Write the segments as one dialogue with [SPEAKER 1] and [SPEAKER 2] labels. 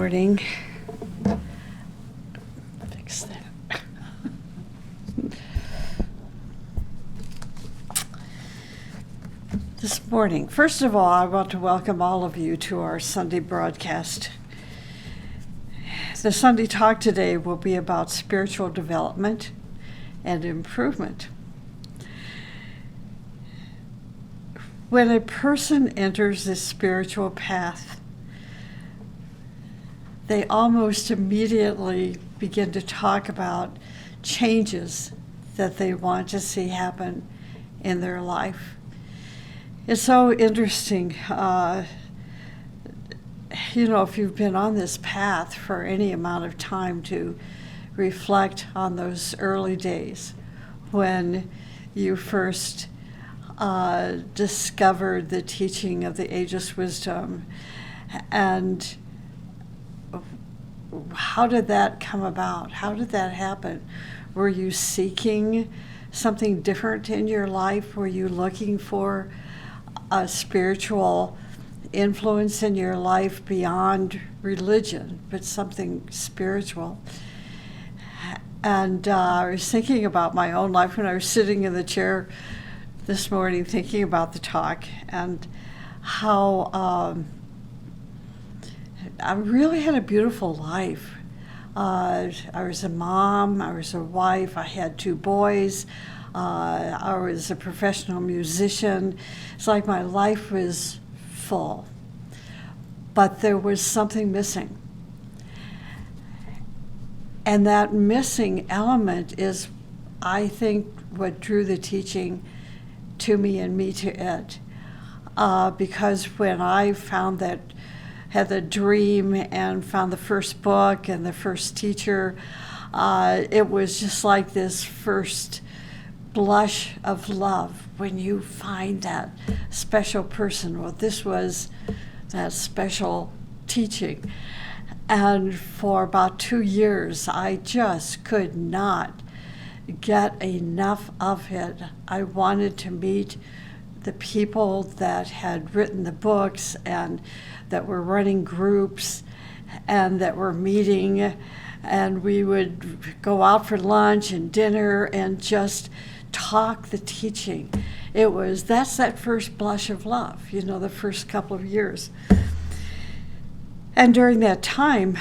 [SPEAKER 1] morning. Fix that. This morning, first of all, I want to welcome all of you to our Sunday broadcast. The Sunday talk today will be about spiritual development and improvement. When a person enters this spiritual path, they almost immediately begin to talk about changes that they want to see happen in their life. It's so interesting, if you've been on this path for any amount of time, to reflect on those early days when you first discovered the teaching of the ageless wisdom, and how did that come about? How did that happen? Were you seeking something different in your life? Were you looking for a spiritual influence in your life beyond religion, but something spiritual? And I was thinking about my own life when I was sitting in the chair this morning thinking about the talk, and how I really had a beautiful life. I was a mom, I was a wife, I had 2 boys, I was a professional musician. It's like my life was full, but there was something missing. And that missing element is, I think, what drew the teaching to me and me to it. Because when I had the dream and found the first book and the first teacher, it was just like this first blush of love when you find that special person. Well, this was that special teaching. And for about 2 years, I just could not get enough of it. I wanted to meet the people that had written the books and that were running groups and that were meeting, and we would go out for lunch and dinner and just talk the teaching. That's that first blush of love, the first couple of years. And during that time,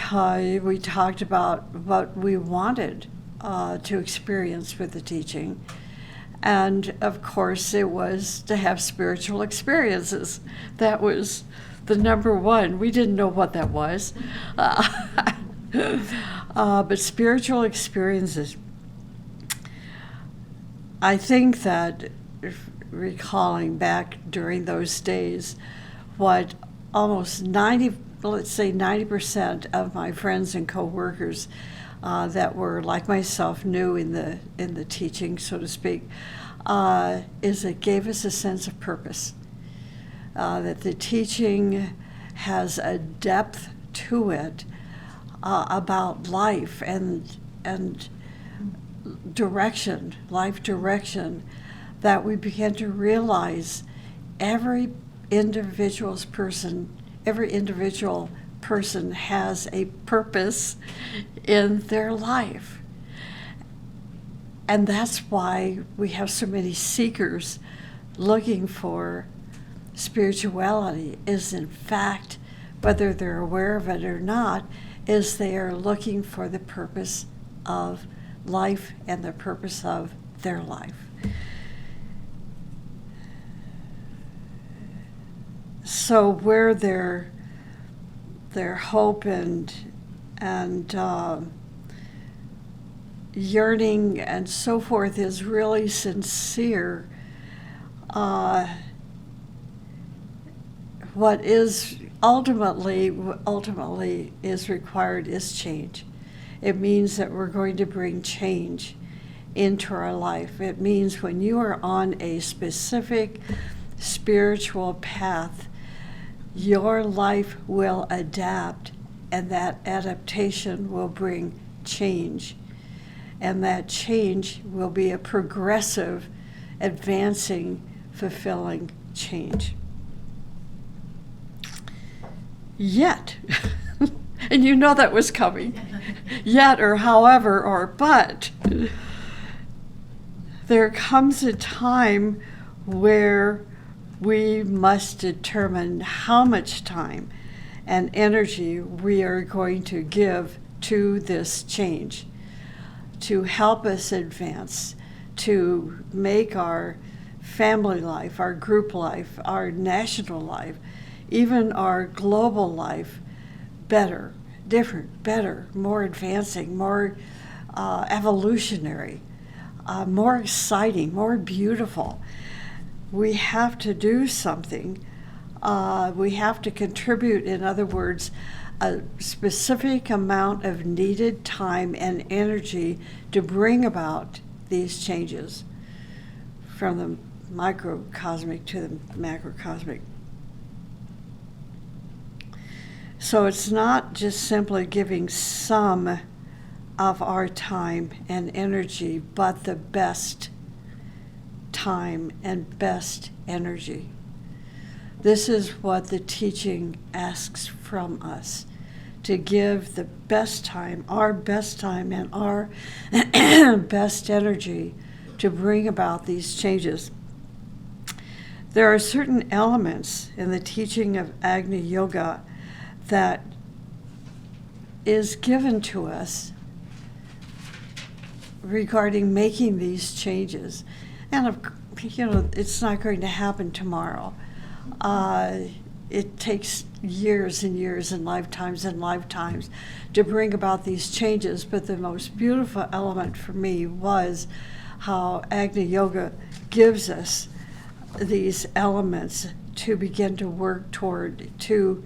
[SPEAKER 1] we talked about what we wanted to experience with the teaching. And of course, it was to have spiritual experiences. That was the number one. We didn't know what that was. But spiritual experiences. I think that, recalling back during those days, what almost 90% of my friends and co-workers that were like myself new in the teaching, so to speak, is it gave us a sense of purpose. That the teaching has a depth to it about life and direction, life direction, that we began to realize every individual person has a purpose in their life. And that's why we have so many seekers looking for spirituality, is in fact, whether they're aware of it or not, is they are looking for the purpose of life and the purpose of their life. So where their hope and yearning and so forth is really sincere, what is ultimately is required is change. It means that we're going to bring change into our life. It means when you are on a specific spiritual path, your life will adapt, and that adaptation will bring change. And that change will be a progressive, advancing, fulfilling change. Yet, And you know that was coming. Yet, or however, or but. There comes a time where we must determine how much time and energy we are going to give to this change, to help us advance, to make our family life, our group life, our national life, even our global life better, different, better, more advancing, more evolutionary, more exciting, more beautiful. We have to do something. We have to contribute, in other words, a specific amount of needed time and energy to bring about these changes from the microcosmic to the macrocosmic. So it's not just simply giving some of our time and energy, but the best time and best energy. This is what the teaching asks from us, to give the best time and our best energy to bring about these changes. There are certain elements in the teaching of Agni Yoga that is given to us regarding making these changes. And, it's not going to happen tomorrow. It takes years and years and lifetimes to bring about these changes. But the most beautiful element for me was how Agni Yoga gives us these elements to begin to work toward, to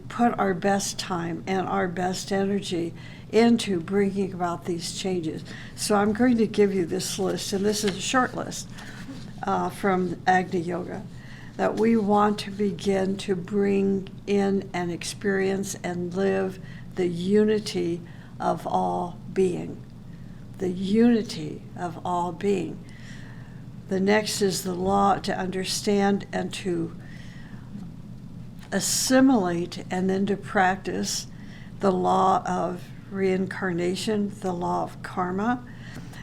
[SPEAKER 1] put our best time and our best energy into bringing about these changes. So I'm going to give you this list, and this is a short list from Agni Yoga, that we want to begin to bring in and experience and live the unity of all being. The unity of all being. The next is the law, to understand and to assimilate and then to practice the law of reincarnation, the law of karma,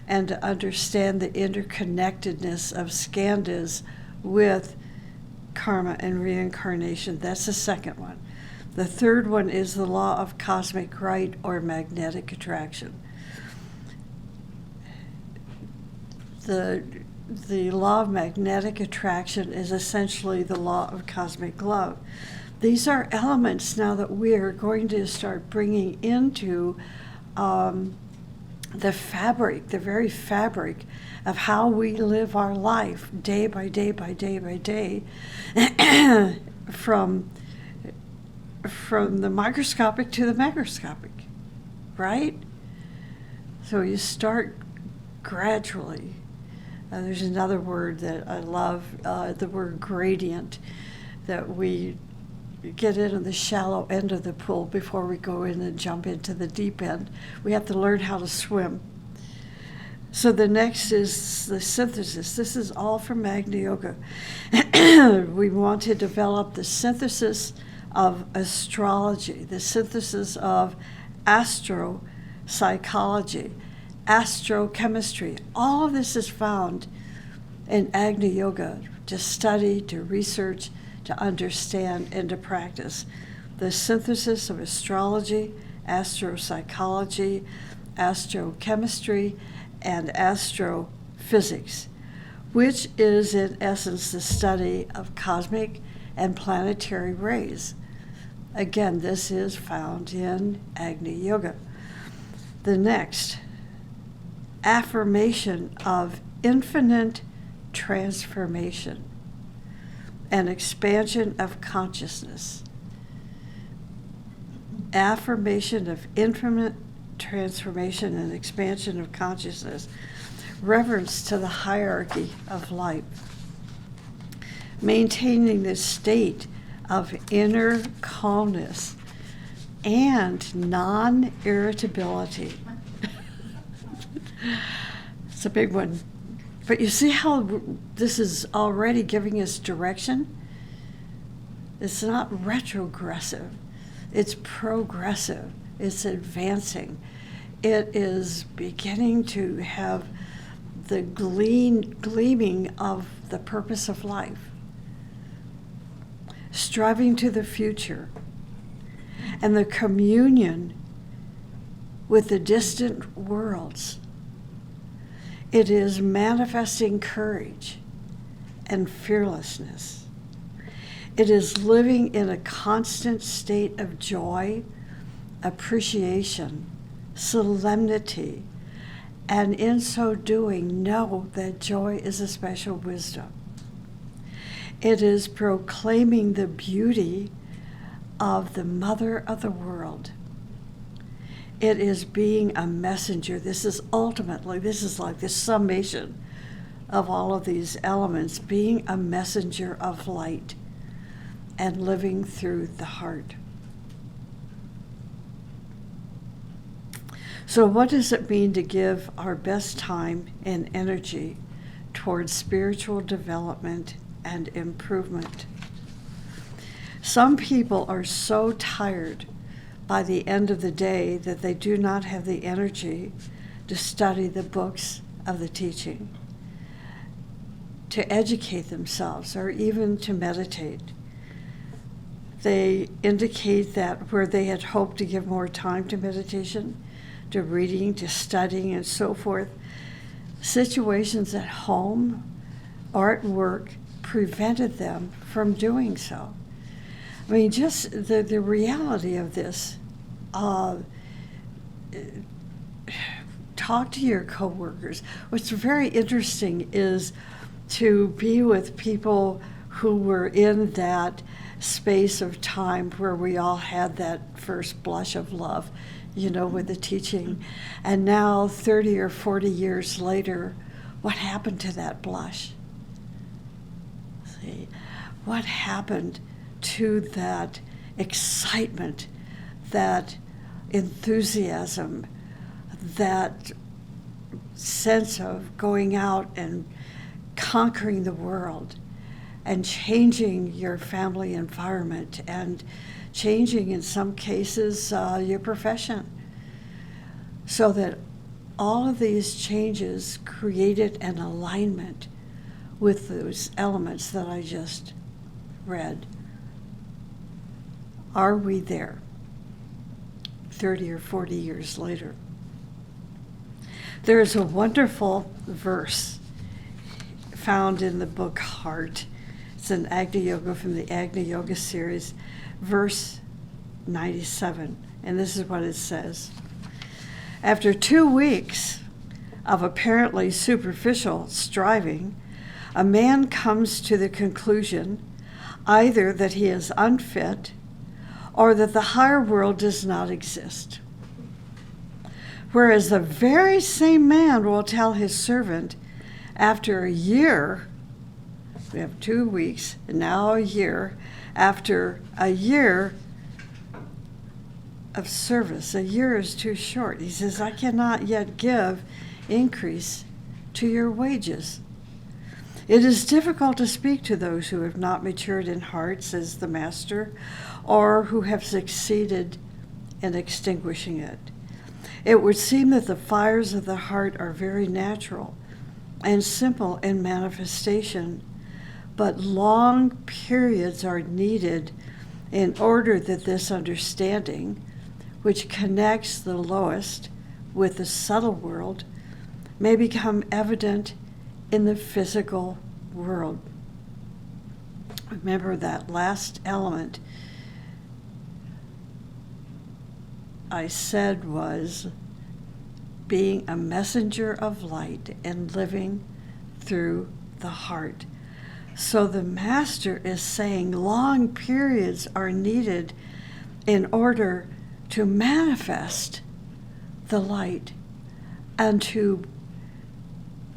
[SPEAKER 1] and to understand the interconnectedness of skandhas with karma and reincarnation. That's the second one. The third one is the law of cosmic right or magnetic attraction. The law of magnetic attraction is essentially the law of cosmic love. These are elements now that we are going to start bringing into the fabric, the very fabric of how we live our life day by day by day by day, from the microscopic to the macroscopic, right? So you start gradually. There's another word that I love, the word gradient, that we get into the shallow end of the pool before we go in and jump into the deep end. We have to learn how to swim. So the next is the synthesis. This is all from Agni Yoga. We want to develop the synthesis of astrology, the synthesis of astropsychology, astrochemistry. All of this is found in Agni Yoga, to study, to research, to understand, and to practice. The synthesis of astrology, astropsychology, astrochemistry, and astrophysics, which is in essence the study of cosmic and planetary rays. Again, this is found in Agni Yoga. The next, affirmation of infinite transformation and expansion of consciousness. Affirmation of infinite transformation and expansion of consciousness. Reverence to the hierarchy of life. Maintaining this state of inner calmness and non-irritability. It's a big one. But you see how this is already giving us direction? It's not retrogressive. It's progressive. It's advancing. It is beginning to have the gleaming of the purpose of life, striving to the future, and the communion with the distant worlds. It is manifesting courage and fearlessness. It is living in a constant state of joy, appreciation, solemnity, and in so doing, know that joy is a special wisdom. It is proclaiming the beauty of the mother of the world. It is being a messenger. This is like the summation of all of these elements, being a messenger of light and living through the heart. So what does it mean to give our best time and energy towards spiritual development and improvement? Some people are so tired by the end of the day that they do not have the energy to study the books of the teaching, to educate themselves, or even to meditate. They indicate that where they had hoped to give more time to meditation, to reading, to studying, and so forth, situations at home or at work prevented them from doing so. I mean, just the reality of this, talk to your coworkers. What's very interesting is to be with people who were in that space of time where we all had that first blush of love, with the teaching. And now, 30 or 40 years later, what happened to that blush? See, what happened to that excitement, that enthusiasm, that sense of going out and conquering the world and changing your family environment and changing, in some cases, your profession, so that all of these changes created an alignment with those elements that I just read. Are we there 30 or 40 years later? There is a wonderful verse found in the book Heart. It's an Agni Yoga from the Agni Yoga series, verse 97, and this is what it says. After 2 weeks of apparently superficial striving, a man comes to the conclusion either that he is unfit or that the higher world does not exist. Whereas the very same man will tell his servant after a year, we have 2 weeks, and now a year, after a year of service, a year is too short. He says, I cannot yet give increase to your wages. It is difficult to speak to those who have not matured in heart, says the Master, or who have succeeded in extinguishing it. It would seem that the fires of the heart are very natural and simple in manifestation, but long periods are needed in order that this understanding, which connects the lowest with the subtle world, may become evident in the physical world. Remember that last element I said was being a messenger of light and living through the heart. So the Master is saying long periods are needed in order to manifest the light and to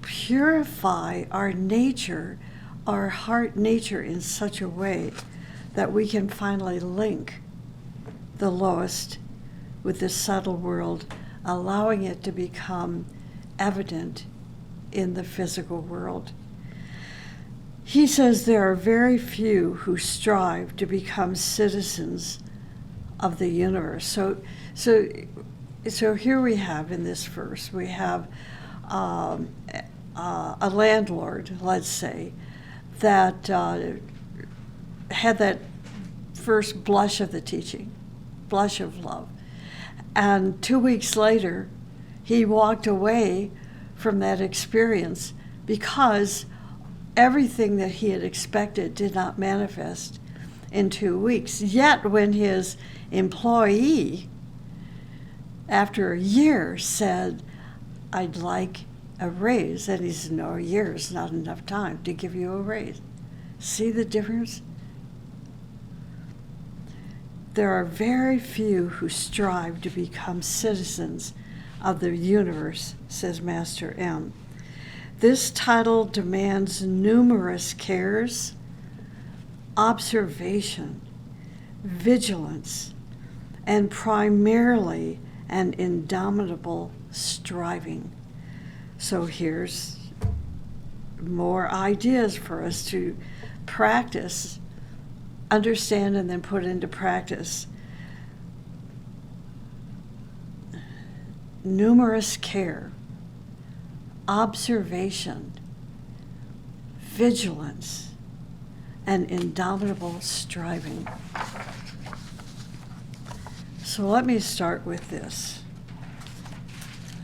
[SPEAKER 1] purify our nature, our heart nature, in such a way that we can finally link the lowest with the subtle world, allowing it to become evident in the physical world. He says there are very few who strive to become citizens of the universe. So here we have in this verse, we have a landlord, let's say, that had that first blush of the teaching, blush of love. And 2 weeks later, he walked away from that experience because everything that he had expected did not manifest in 2 weeks. Yet when his employee, after a year, said, I'd like a raise, and he said, no, a year is not enough time to give you a raise. See the difference? There are very few who strive to become citizens of the universe, says Master M. This title demands numerous cares, observation, vigilance, and primarily an indomitable striving. So here's more ideas for us to practice, understand, and then put into practice. Numerous care, observation, vigilance, and indomitable striving. So let me start with this,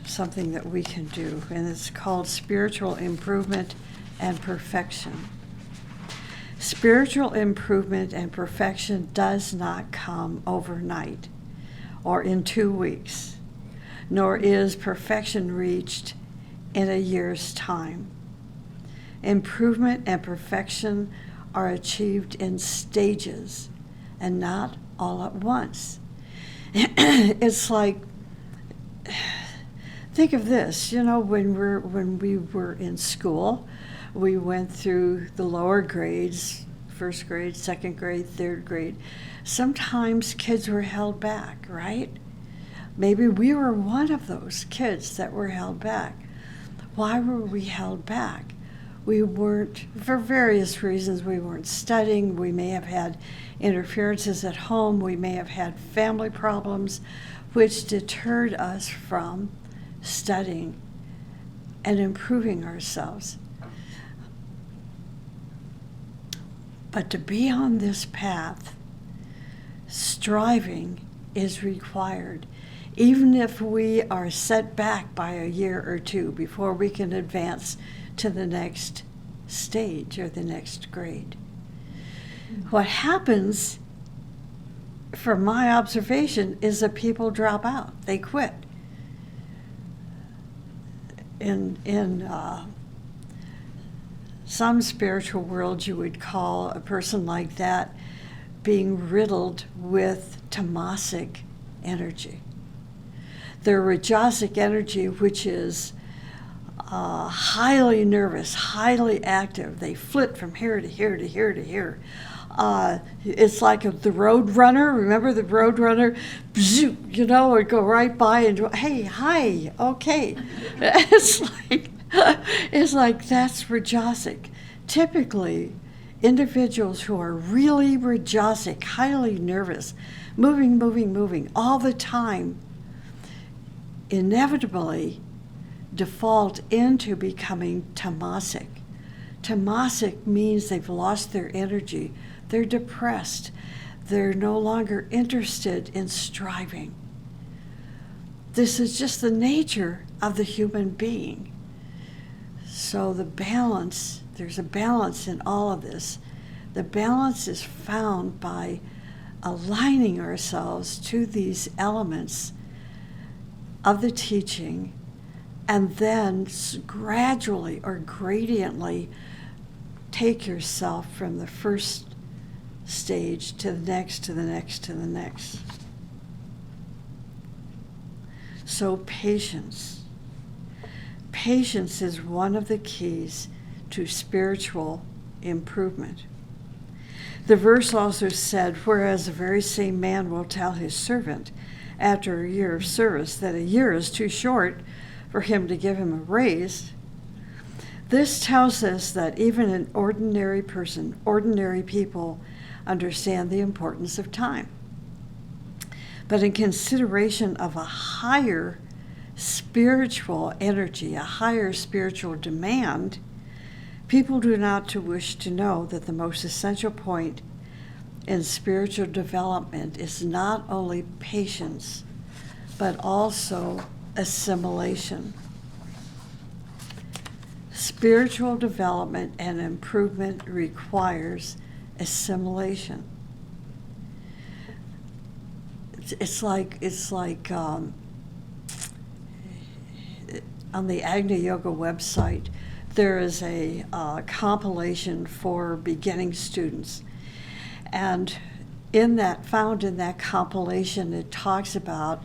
[SPEAKER 1] something that we can do, and it's called spiritual improvement and perfection. Spiritual improvement and perfection does not come overnight or in 2 weeks, nor is perfection reached in a year's time. Improvement and perfection are achieved in stages and not all at once. It's like, think of this, when we were in school, we went through the lower grades, first grade, second grade, third grade. Sometimes kids were held back, right? Maybe we were one of those kids that were held back. Why were we held back? We weren't, for various reasons, we weren't studying. We may have had interferences at home. We may have had family problems, which deterred us from studying and improving ourselves. But to be on this path, striving is required, even if we are set back by a year or two before we can advance to the next stage or the next grade. What happens, from my observation, is that people drop out. They quit. In some spiritual worlds, you would call a person like that being riddled with tamasic energy. Their rajasic energy, which is highly nervous, highly active. They flit from here to here to here to here. It's like the road runner. Remember the road runner? Would go right by and hey, hi, okay. It's like that's rajasic. Typically, individuals who are really rajasic, highly nervous, moving all the time, inevitably default into becoming tamasic. Tamasic means they've lost their energy. They're depressed. They're no longer interested in striving. This is just the nature of the human being. So the balance, there's a balance in all of this. The balance is found by aligning ourselves to these elements of the teaching, and then gradually or gradiently take yourself from the first stage to the next, to the next, to the next. So patience. Patience is one of the keys to spiritual improvement. The verse also said, whereas the very same man will tell his servant after a year of service that a year is too short for him to give him a raise. This tells us that even an ordinary person, ordinary people, understand the importance of time. But in consideration of a higher spiritual energy, a higher spiritual demand, people do not wish to know that the most essential point in spiritual development is not only patience, but also assimilation. Spiritual development and improvement requires assimilation. It's like on the Agni Yoga website, there is a compilation for beginning students. And found in that compilation, it talks about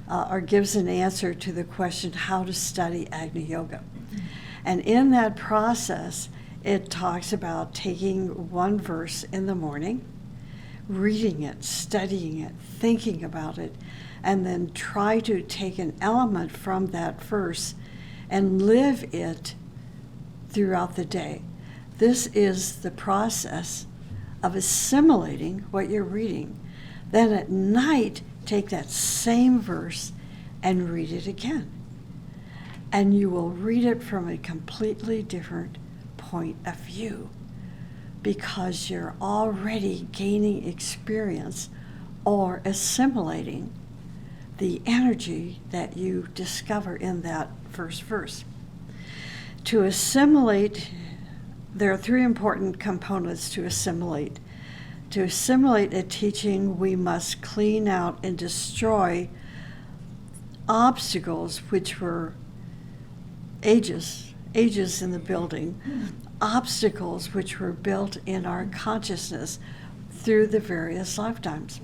[SPEAKER 1] or gives an answer to the question how to study Agni Yoga. And in that process, it talks about taking one verse in the morning, reading it, studying it, thinking about it, and then try to take an element from that verse and live it throughout the day. This is the process of assimilating what you're reading. Then at night, take that same verse and read it again. And you will read it from a completely different point of view because you're already gaining experience or assimilating the energy that you discover in that first verse. To assimilate, there are three important components to assimilate. To assimilate a teaching, we must clean out and destroy obstacles which were ages in the building, obstacles which were built in our consciousness through the various lifetimes.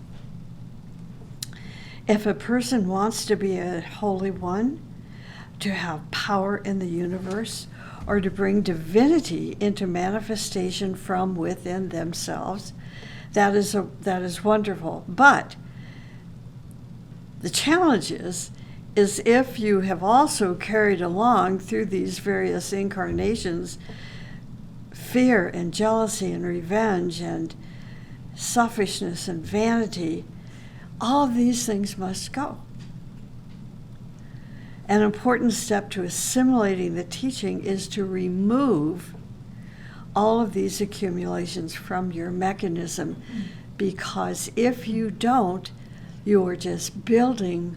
[SPEAKER 1] If a person wants to be a holy one, to have power in the universe, or to bring divinity into manifestation from within themselves, that is wonderful. But the challenge is if you have also carried along through these various incarnations fear and jealousy and revenge and selfishness and vanity, all of these things must go. An important step to assimilating the teaching is to remove all of these accumulations from your mechanism, because if you don't, you are just building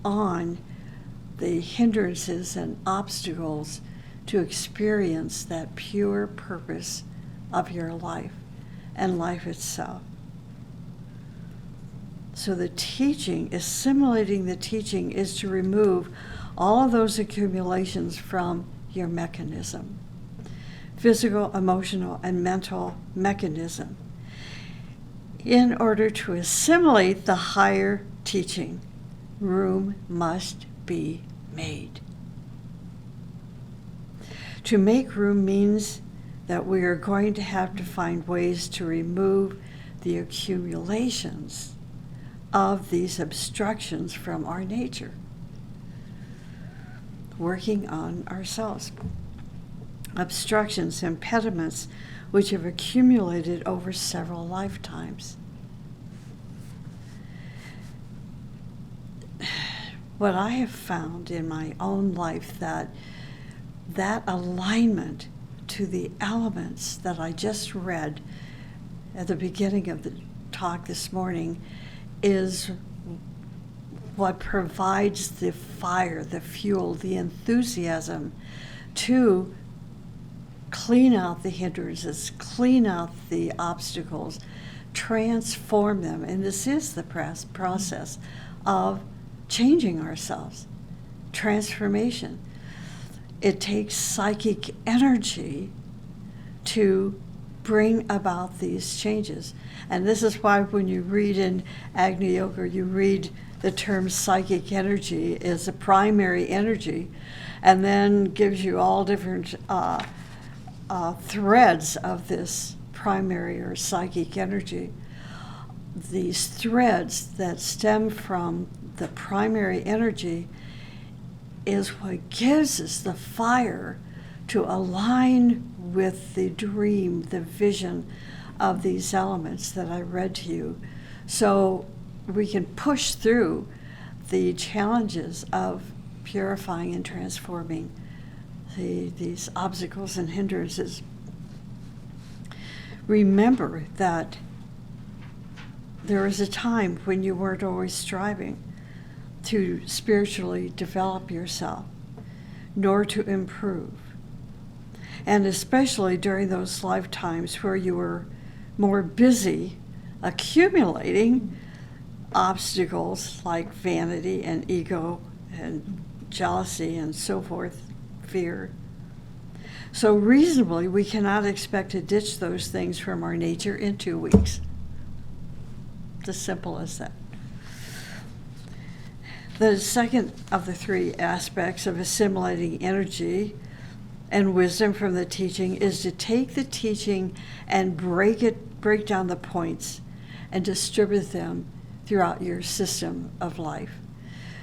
[SPEAKER 1] on the hindrances and obstacles to experience that pure purpose of your life and life itself. So the teaching, assimilating the teaching, is to remove all of those accumulations from your mechanism, physical, emotional, and mental mechanism, in order to assimilate the higher teaching. Room must be made. To make room means that we are going to have to find ways to remove the accumulations of these obstructions from our nature, working on ourselves. Obstructions, impediments, which have accumulated over several lifetimes. What I have found in my own life, that alignment to the elements that I just read at the beginning of the talk this morning is what provides the fire, the fuel, the enthusiasm to clean out the hindrances, clean out the obstacles, transform them. And this is the process of changing ourselves, transformation. It takes psychic energy to bring about these changes. And this is why when you read in Agni Yoga, you read the term psychic energy is a primary energy, and then gives you all different threads of this primary or psychic energy. These threads that stem from the primary energy is what gives us the fire to align with the dream, the vision of these elements that I read to you. So we can push through the challenges of purifying and transforming these obstacles and hindrances. Remember that there was a time when you weren't always striving to spiritually develop yourself, nor to improve. And especially during those lifetimes where you were more busy accumulating obstacles like vanity and ego and jealousy and so forth, fear. So reasonably, we cannot expect to ditch those things from our nature in 2 weeks. It's as simple as that. The second of the 3 aspects of assimilating energy and wisdom from the teaching is to take the teaching and break down the points and distribute them throughout your system of life.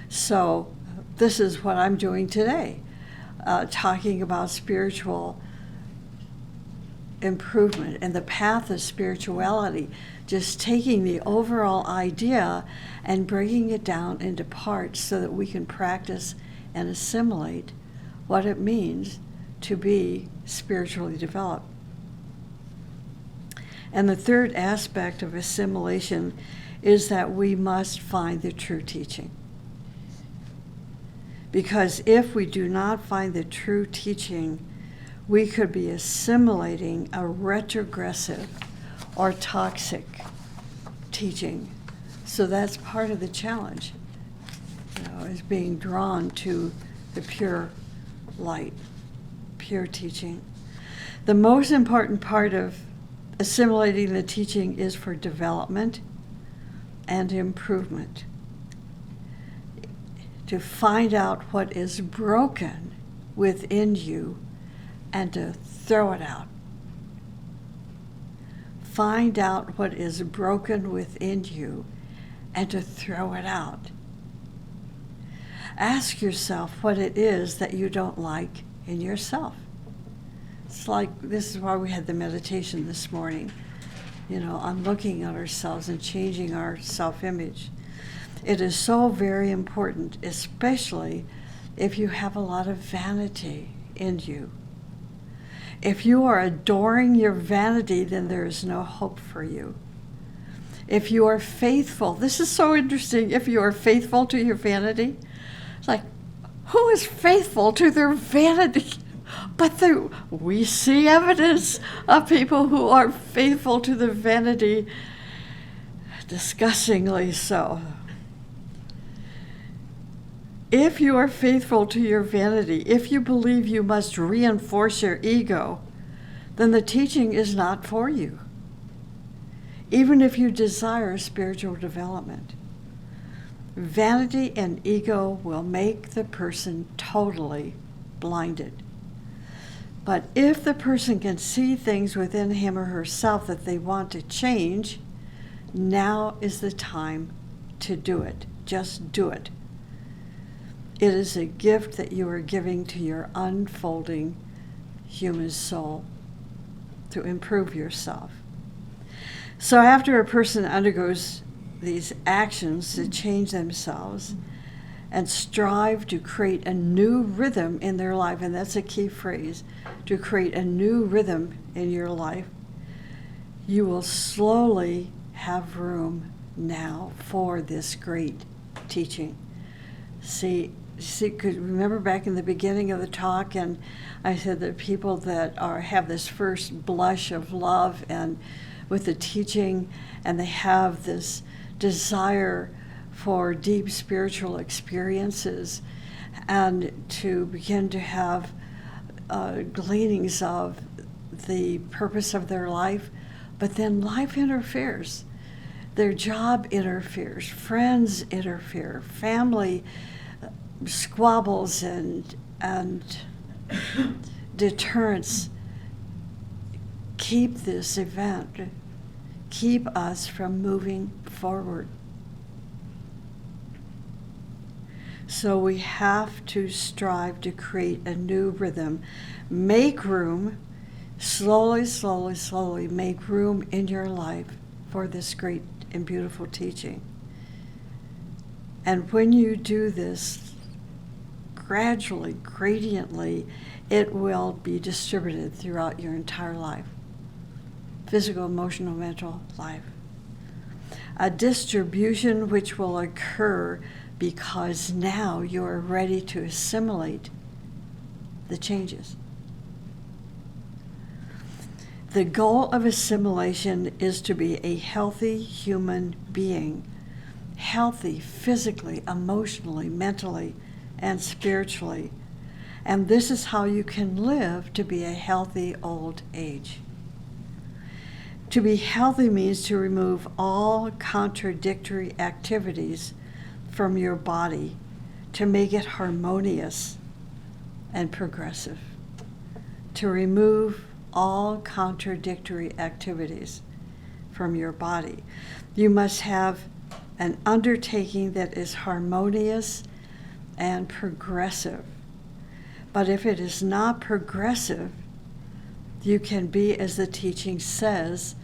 [SPEAKER 1] So this is what I'm doing today, talking about spiritual improvement and the path of spirituality, just taking the overall idea and breaking it down into parts so that we can practice and assimilate what it means to be spiritually developed. And the third aspect of assimilation is that we must find the true teaching. Because if we do not find the true teaching, we could be assimilating a retrogressive or toxic teaching. So that's part of the challenge, is being drawn to the pure light, pure teaching. The most important part of assimilating the teaching is for development and improvement. To find out what is broken within you and to throw it out. Find out what is broken within you and to throw it out. Ask yourself what it is that you don't like in yourself. It's like, this is why we had the meditation this morning, on looking at ourselves and changing our self-image. It is so very important, especially if you have a lot of vanity in you. If you are adoring your vanity, then there is no hope for you. If you are faithful, this is so interesting, if you are faithful to your vanity, it's like, who is faithful to their vanity? But we see evidence of people who are faithful to the vanity, disgustingly so. If you are faithful to your vanity, if you believe you must reinforce your ego, then the teaching is not for you, even if you desire spiritual development. Vanity and ego will make the person totally blinded. But if the person can see things within him or herself that they want to change, now is the time to do it. Just do it. It is a gift that you are giving to your unfolding human soul to improve yourself. So after a person undergoes these actions to change themselves and strive to create a new rhythm in their life, and that's a key phrase, to create a new rhythm in your life, you will slowly have room now for this great teaching. See, remember back in the beginning of the talk, and I said that people that have this first blush of love and with the teaching, and they have this desire for deep spiritual experiences and to begin to have gleanings of the purpose of their life, but then life interferes. Their job interferes, friends interfere, family squabbles and deterrents keep this event, keep us from moving forward. So we have to strive to create a new rhythm. Make room, slowly make room in your life for this great and beautiful teaching. And when you do this gradually, gradiently, it will be distributed throughout your entire life. Physical, emotional, mental life. A distribution which will occur because now you are ready to assimilate the changes. The goal of assimilation is to be a healthy human being, healthy physically, emotionally, mentally, and spiritually. And this is how you can live to be a healthy old age. To be healthy means to remove all contradictory activities from your body to make it harmonious and progressive. To remove all contradictory activities from your body. You must have an undertaking that is harmonious and progressive. But if it is not progressive, you can be, as the teaching says,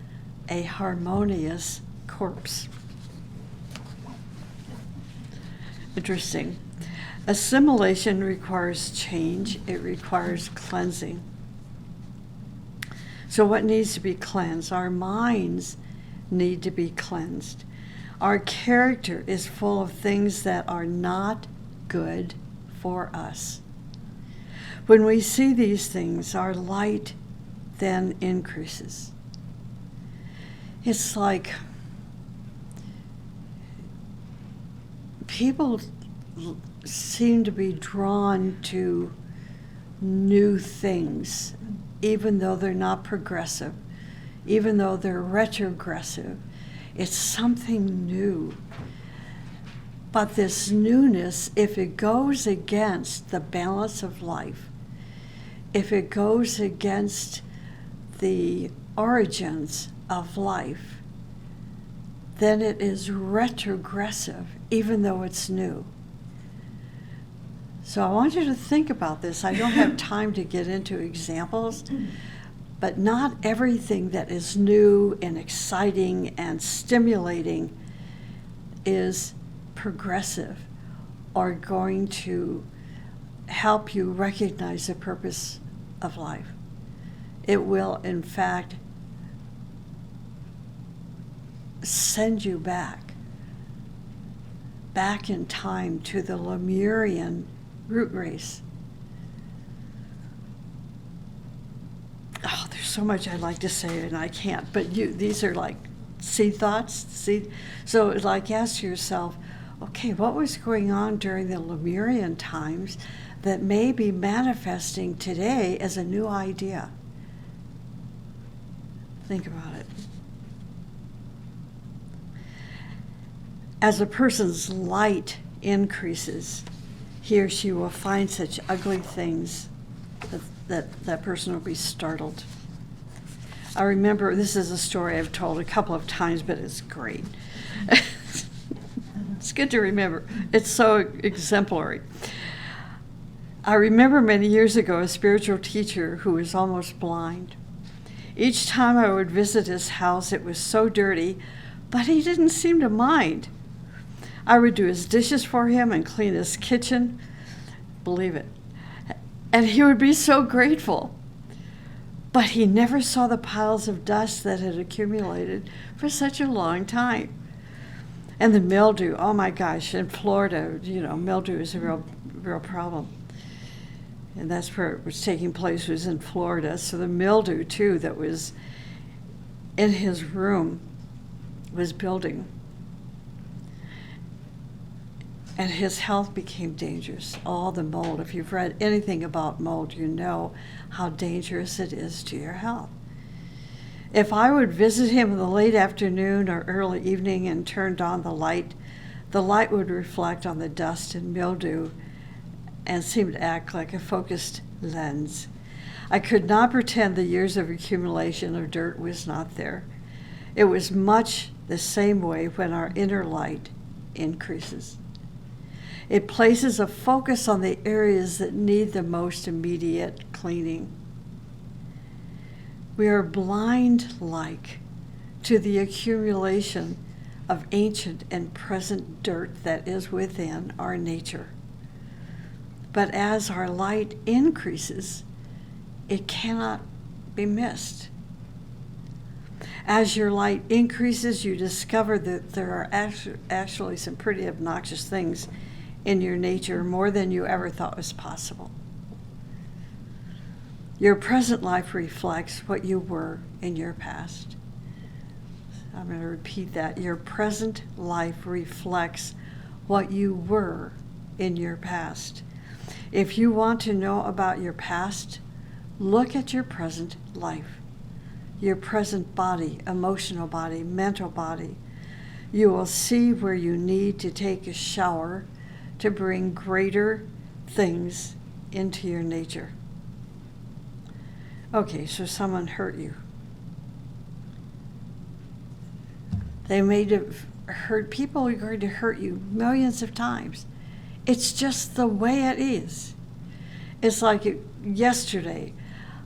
[SPEAKER 1] a harmonious corpse. Interesting. Assimilation requires change. It requires cleansing. So what needs to be cleansed? Our minds need to be cleansed. Our character is full of things that are not good for us. When we see these things, our light then increases. It's like people seem to be drawn to new things, even though they're not progressive, even though they're retrogressive. It's something new. But this newness, if it goes against the balance of life, if it goes against the origins of life, then it is retrogressive, even though it's new. So I want you to think about this. I don't have time to get into examples, but not everything that is new and exciting and stimulating is progressive or going to help you recognize the purpose of life. It will, in fact, send you back in time to the Lemurian root race. Oh, there's so much I'd like to say and I can't, but these are like seed thoughts. So like ask yourself, okay, what was going on during the Lemurian times that may be manifesting today as a new idea? Think about it. As a person's light increases, he or she will find such ugly things that person will be startled. I remember, this is a story I've told a couple of times, but it's great. It's good to remember. It's so exemplary. I remember many years ago a spiritual teacher who was almost blind. Each time I would visit his house, it was so dirty, but he didn't seem to mind. I would do his dishes for him and clean his kitchen, believe it, and he would be so grateful. But he never saw the piles of dust that had accumulated for such a long time. And the mildew, oh my gosh, in Florida, mildew is a real problem. And that's where it was taking place, was in Florida. So the mildew, too, that was in his room was building. And his health became dangerous. All the mold, if you've read anything about mold, you know how dangerous it is to your health. If I would visit him in the late afternoon or early evening and turned on the light would reflect on the dust and mildew and seem to act like a focused lens. I could not pretend the years of accumulation of dirt was not there. It was much the same way when our inner light increases. It places a focus on the areas that need the most immediate cleaning. We are blind-like to the accumulation of ancient and present dirt that is within our nature. But as our light increases, it cannot be missed. As your light increases, you discover that there are actually some pretty obnoxious things in your nature, more than you ever thought was possible. Your present life reflects what you were in your past. I'm going to repeat that. Your present life reflects what you were in your past. If you want to know about your past, look at your present life, your present body, emotional body, mental body. You will see where you need to take a shower to bring greater things into your nature. Okay, so someone hurt you. They may have hurt people are going to hurt you millions of times. It's just the way it is. It's like yesterday,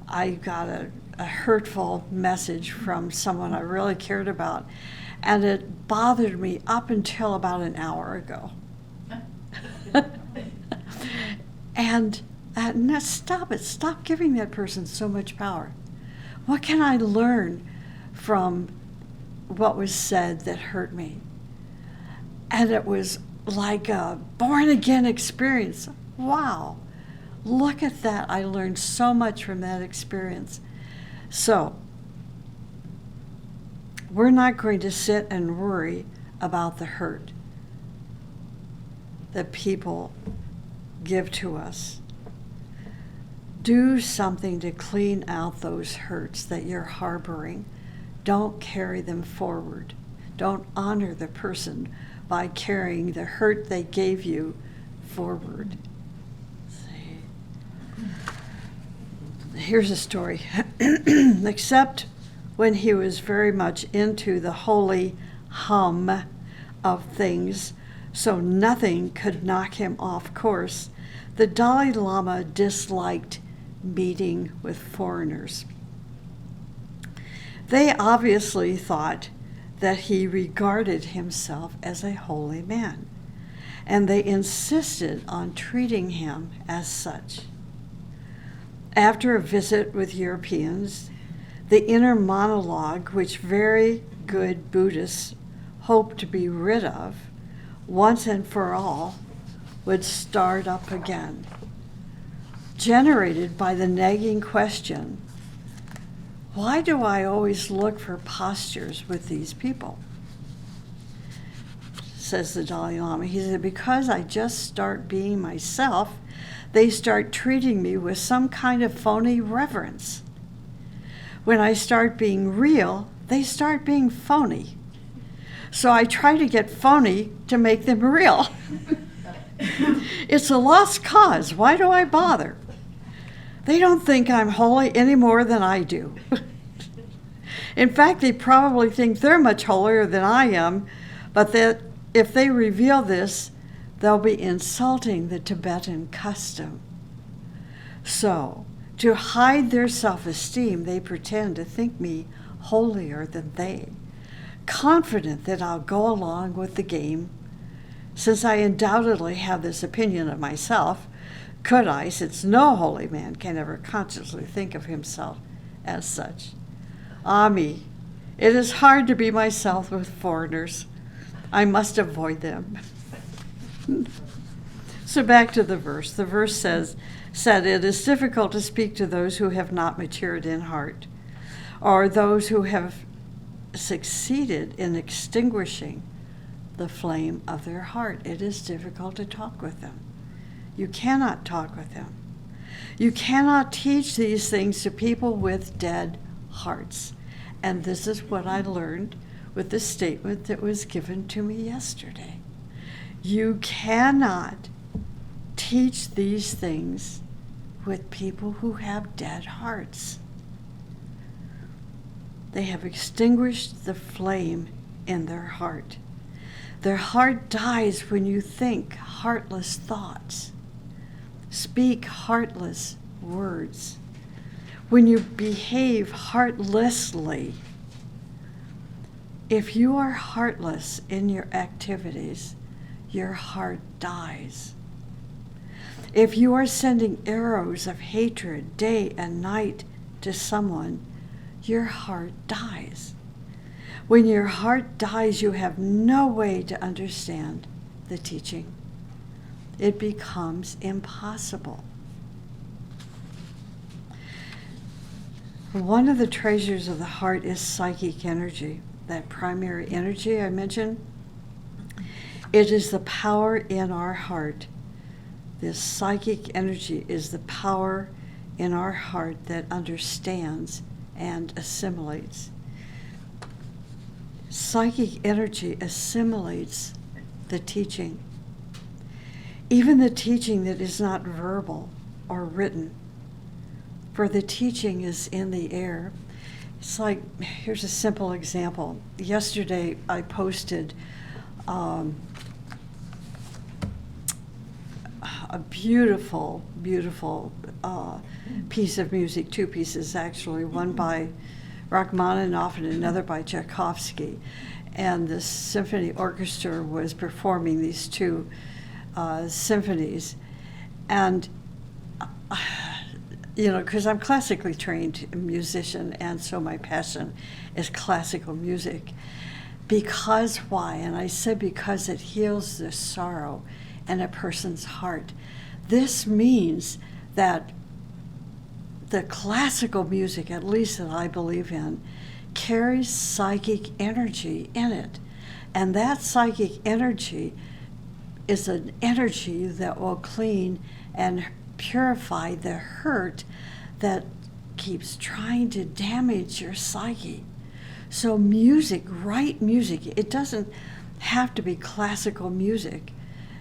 [SPEAKER 1] I got a hurtful message from someone I really cared about, and it bothered me up until about an hour ago. And no, stop it. Stop giving that person so much power. What can I learn from what was said that hurt me? And it was like a born-again experience. Wow. Look at that. I learned so much from that experience. So, we're not going to sit and worry about the hurt that people give to us. Do something to clean out those hurts that you're harboring. Don't carry them forward. Don't honor the person by carrying the hurt they gave you forward. See. Here's a story. Except when he was very much into the holy hum of things, so nothing could knock him off course, the Dalai Lama disliked meeting with foreigners. They obviously thought that he regarded himself as a holy man, and they insisted on treating him as such. After a visit with Europeans, the inner monologue, which very good Buddhists hope to be rid of, once and for all, would start up again, generated by the nagging question, why do I always look for postures with these people? Says the Dalai Lama. He said, because I just start being myself, they start treating me with some kind of phony reverence. When I start being real, they start being phony. So I try to get phony to make them real. It's a lost cause. Why do I bother? They don't think I'm holy any more than I do. In fact, they probably think they're much holier than I am, but that if they reveal this, they'll be insulting the Tibetan custom. So, to hide their self-esteem, they pretend to think me holier than they, confident that I'll go along with the game. Since I undoubtedly have this opinion of myself, could I, since no holy man can ever consciously think of himself as such? Ah me, it is hard to be myself with foreigners. I must avoid them. So back to the verse. The verse said, it is difficult to speak to those who have not matured in heart, or those who have succeeded in extinguishing the flame of their heart. It is difficult to talk with them. You cannot talk with them. You cannot teach these things to people with dead hearts. And this is what I learned with the statement that was given to me yesterday. You cannot teach these things with people who have dead hearts. They have extinguished the flame in their heart. Their heart dies when you think heartless thoughts, speak heartless words, when you behave heartlessly. If you are heartless in your activities, your heart dies. If you are sending arrows of hatred day and night to someone, your heart dies. When your heart dies, you have no way to understand the teaching. It becomes impossible. One of the treasures of the heart is psychic energy, that primary energy I mentioned. It is the power in our heart. This psychic energy is the power in our heart that understands and assimilates. Psychic energy assimilates the teaching, even the teaching that is not verbal or written, for the teaching is in the air. It's like, here's a simple example. Yesterday I posted a beautiful, beautiful piece of music, two pieces actually, one by Rachmaninoff and another by Tchaikovsky. And the symphony orchestra was performing these two symphonies. And, you know, because I'm classically trained musician, and so my passion is classical music. Because why? And I said because it heals the sorrow in a person's heart. This means that the classical music, at least that I believe in, carries psychic energy in it. And that psychic energy is an energy that will clean and purify the hurt that keeps trying to damage your psyche. So music, right music, it doesn't have to be classical music.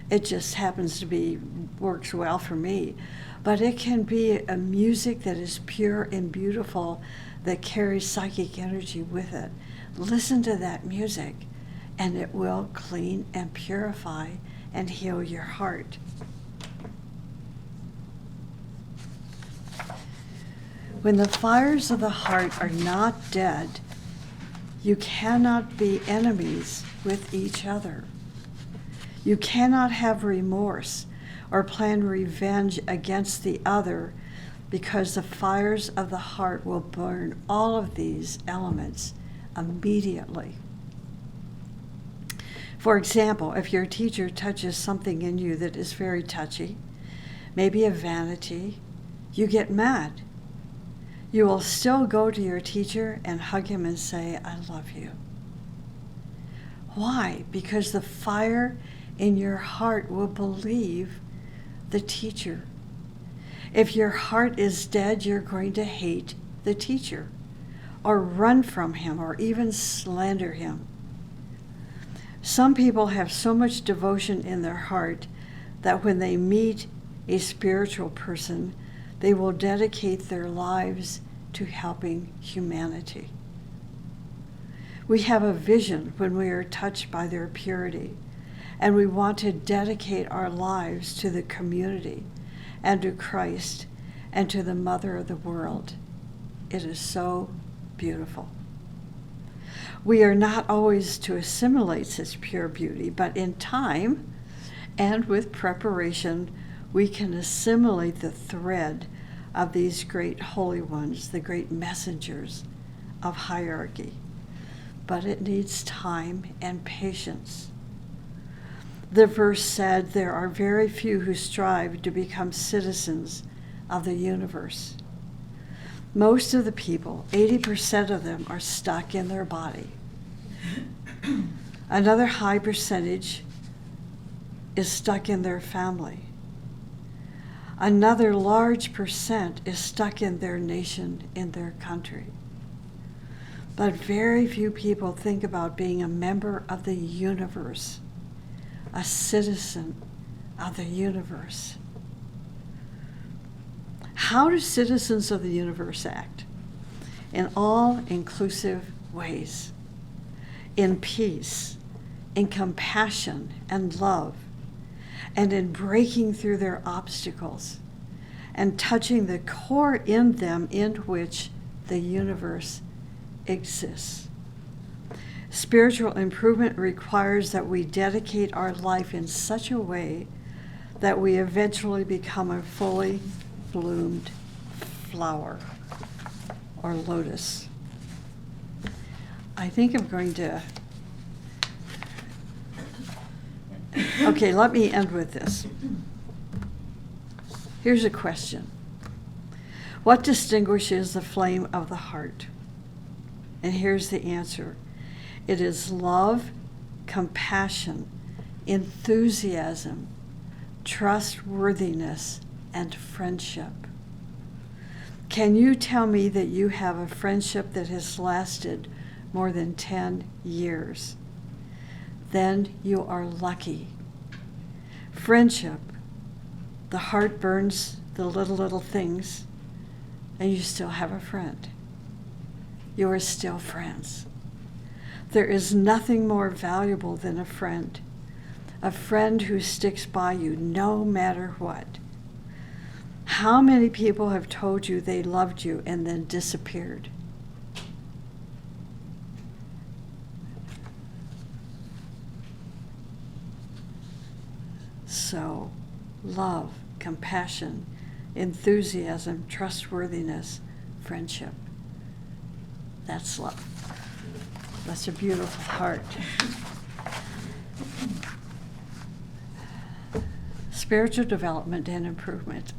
[SPEAKER 1] It just happens to be, works well for me. But it can be a music that is pure and beautiful, that carries psychic energy with it. Listen to that music, and it will clean and purify and heal your heart. When the fires of the heart are not dead, you cannot be enemies with each other. You cannot have remorse or plan revenge against the other, because the fires of the heart will burn all of these elements immediately. For example, if your teacher touches something in you that is very touchy, maybe a vanity, you get mad. You will still go to your teacher and hug him and say, "I love you." Why? Because the fire in your heart will believe the teacher. If your heart is dead, you're going to hate the teacher, or run from him, or even slander him. Some people have so much devotion in their heart that when they meet a spiritual person, they will dedicate their lives to helping humanity. We have a vision when we are touched by their purity, and we want to dedicate our lives to the community and to Christ and to the Mother of the world. It is so beautiful. We are not always to assimilate such pure beauty, but in time and with preparation, we can assimilate the thread of these great holy ones, the great messengers of hierarchy. But it needs time and patience. The verse said, there are very few who strive to become citizens of the universe. Most of the people, 80% of them, are stuck in their body. Another high percentage is stuck in their family. Another large percent is stuck in their nation, in their country. But very few people think about being a member of the universe, a citizen of the universe. How do citizens of the universe act? In all inclusive ways, in peace, in compassion and love, and in breaking through their obstacles and touching the core in them in which the universe exists. Spiritual improvement requires that we dedicate our life in such a way that we eventually become a fully bloomed flower or lotus. I think I'm going to... Okay, let me end with this. Here's a question. What distinguishes the flame of the heart? And here's the answer. It is love, compassion, enthusiasm, trustworthiness, and friendship. Can you tell me that you have a friendship that has lasted more than 10 years? Then you are lucky. Friendship, the heart burns the little things, and you still have a friend. You are still friends. There is nothing more valuable than a friend who sticks by you no matter what. How many people have told you they loved you and then disappeared? So, love, compassion, enthusiasm, trustworthiness, friendship. That's love. That's a beautiful heart. Spiritual development and improvement.